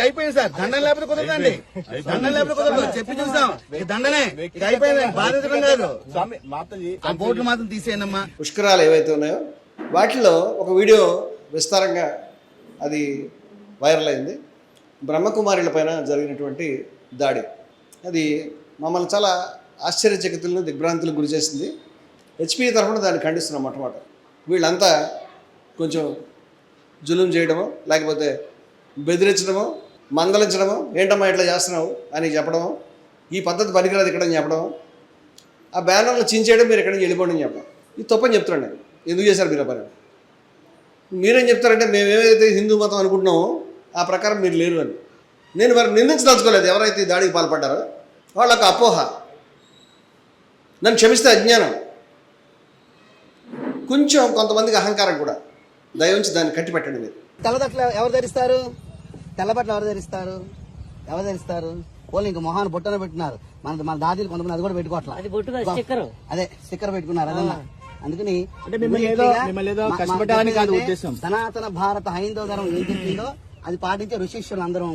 అయిపోయింది సార్. దండం లేకపోతే కుదరదండి. దండం లేకపోతే కుదరదు. చెప్పి చూసాం. దండనే ఇక అయిపోయింది. బాధించడం కాదు. ఆ బోట్లు మాత్రం తీసేయనమ్మా. పుష్కరాలు ఏవైతే ఉన్నాయో వాటిలో ఒక వీడియో విస్తారంగా అది వైరల్ అయింది. బ్రహ్మకుమారుల పైన జరిగినటువంటి దాడి అది మమ్మల్ని చాలా ఆశ్చర్యచకితులను దిగ్భ్రాంతులకు గురి చేసింది. హెచ్పి తరఫున దాన్ని ఖండిస్తున్నాం. మొట్టమొదట వీళ్ళంతా కొంచెం జులుం చేయడమో లేకపోతే బెదిరించడమో మందలించడమో ఏంటమ్మా ఇట్లా చేస్తున్నావు అని చెప్పడమో, ఈ పద్ధతి పనికిరాదు ఇక్కడ అని చెప్పడమో, ఆ బ్యానర్లు చించేయడం మీరు ఎక్కడి నుంచి వెళ్ళిపోండి అని చెప్పడం, ఇది తప్పని చెప్తున్నాను నేను. ఎందుకు చేశారు మీరు పని? మీరేం చెప్తారంటే మేము ఏదైతే హిందూ మతం అనుకుంటున్నామో ఆ ప్రకారం మీరు లేరు అని. నేను మరి నిందించదలుచుకోలేదు. ఎవరైతే ఈ దాడికి పాల్పడ్డారో వాళ్ళకు అపోహ, నన్ను క్షమిస్తే అజ్ఞానం, కొంచెం కొంతమందికి అహంకారం కూడా. దయవుంచి దాన్ని కట్టిపెట్టండి. మీరు తెల్లబట్టలు ఎవరు ధరిస్తారు? తెల్లబట్టలు ఎవరు ధరిస్తారు? ఎవరు ధరిస్తారు? వాళ్ళు ఇంక మొహాన్ని బొట్టన పెట్టినారు. మన దాదీలు కొంతమంది అది కూడా పెట్టుకోవట్లేదు. అదే స్టిక్కర్ పెట్టుకున్నారు. అదన్నా అందుకని సనాతన భారత హైందవ ధర్మం ఏం చెప్పిందో అది పాటించే ఋషిష్యులు అందరం.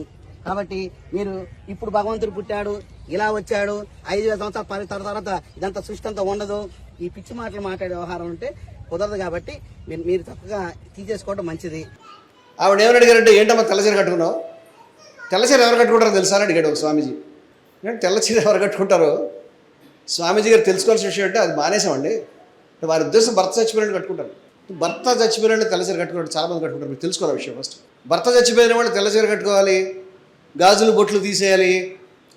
కాబట్టి మీరు ఇప్పుడు భగవంతుడు పుట్టాడు, ఇలా వచ్చాడు, 5,000 సంవత్సరాల తర్వాత ఇదంతా సృష్టి అంతా ఉండదు, ఈ పిచ్చి మాటలు మాట్లాడే వ్యవహారం ఉంటే కుదరదు. కాబట్టి మీరు చక్కగా తీసేసుకోవడం మంచిది. ఆవిడ ఏమని అడిగారంటే, ఏంటమ్మా తెల్లచీర కట్టుకున్నావు? తెల్లచీర ఎవరు కట్టుకుంటారో తెలుసా అని అడిగాడు ఒక స్వామీజీ. తెల్లచీర ఎవరు కట్టుకుంటారో స్వామీజీ గారు తెలుసుకోవాల్సిన విషయం అంటే అది మానేసామండి. వారి ఉద్దేశం భర్త చచ్చిపోయినట్టు కట్టుకుంటారు. భర్త చచ్చిపోయిన తెల్లచీర కట్టుకుంటారు, చాలామంది కట్టుకుంటారు. మీరు తెలుసుకోవాలి విషయం. ఫస్ట్ భర్త చచ్చిపోయిన వాళ్ళు తెల్లచీర కట్టుకోవాలి, గాజులు బొట్లు తీసేయాలి,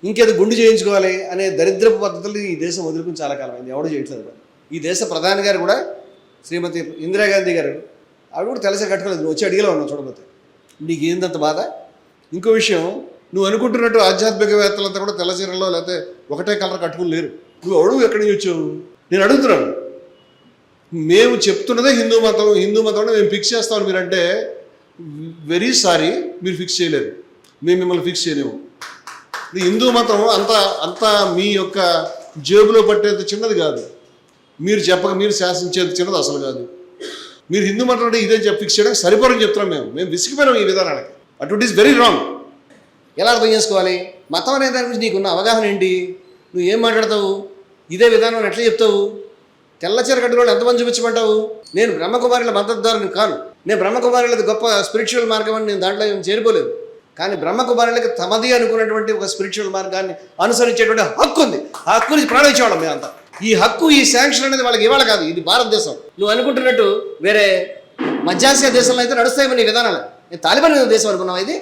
ఇంకేదో గుండు చేయించుకోవాలి అనే దరిద్రపు పద్ధతులు ఈ దేశం వదులుకుని చాలా కాలం అయింది. ఎవడు చేయట్లేదు. ఈ దేశ ప్రధాని గారు కూడా, శ్రీమతి ఇందిరాగాంధీ గారు, ఆవిడ కూడా తెల్లచీర కట్టుకోలేదు. నువ్వు వచ్చి అడిగేలా ఉన్నావు చూడబోతే. నీకు ఏందంత బాధ? ఇంకో విషయం, నువ్వు అనుకుంటున్నట్టు ఆధ్యాత్మికవేత్తలంతా కూడా తెల్లచీరలో లేకపోతే ఒకటే కలర్ కట్టుకుని లేరు. నువ్వు అడుగు ఎక్కడి నుంచి వచ్చావు? నేను అడుగుతున్నాను. మేము చెప్తున్నదే హిందూ మతం, హిందూ మతం మేము ఫిక్స్ చేస్తామని మీరంటే వెరీ సారీ, మీరు ఫిక్స్ చేయలేరు. మేము మిమ్మల్ని ఫిక్స్ చేయలేము. హిందూ మతం అంతా మీ యొక్క జేబులో పట్టేంత చిన్నది కాదు. మీరు చెప్పక మీరు శాసించేంత చిన్నది అసలు కాదు. మీరు హిందూ మతం అంటే ఇదే ఫిక్స్ చేయడానికి సరిపోరని చెప్తున్నాం. మేము విసిగిపోయినాం ఈ విధానానికి. అటు ఈస్ వెరీ రాంగ్. ఎలా అర్థం చేసుకోవాలి? మతం అనే దాని గురించి నీకున్న అవగాహన ఏంటి? నువ్వు ఏం మాట్లాడతావు? ఇదే విధానం ఎట్లా చెప్తావు? తెల్లచీర కట్టుకోవడం ఎంతమంది చూపించమంటావు? నేను బ్రహ్మకుమారుల మద్దతుదారుని కాను. నేను బ్రహ్మకుమారులది గొప్ప స్పిరిచువల్ మార్గం అని నేను దాంట్లో ఏం చేరిపోలేదు. కానీ బ్రహ్మకుమారులకి తమది అనుకున్నటువంటి ఒక స్పిరిచువల్ మార్గాన్ని అనుసరించేటువంటి హక్కు ఉంది. ఆ హక్కు నుంచి ప్రాణించేవాళ్ళం మేమంతా. ఈ హక్కు, ఈ శాంక్షన్ అనేది వాళ్ళకి ఇవాళ కాదు, ఇది భారతదేశం. నువ్వు అనుకుంటున్నట్టు వేరే మధ్యాసియా దేశంలో అయితే నడుస్తాయి నీ విధానాలు. తాలిబాన్ దేశం అనుకున్నావు ఇది.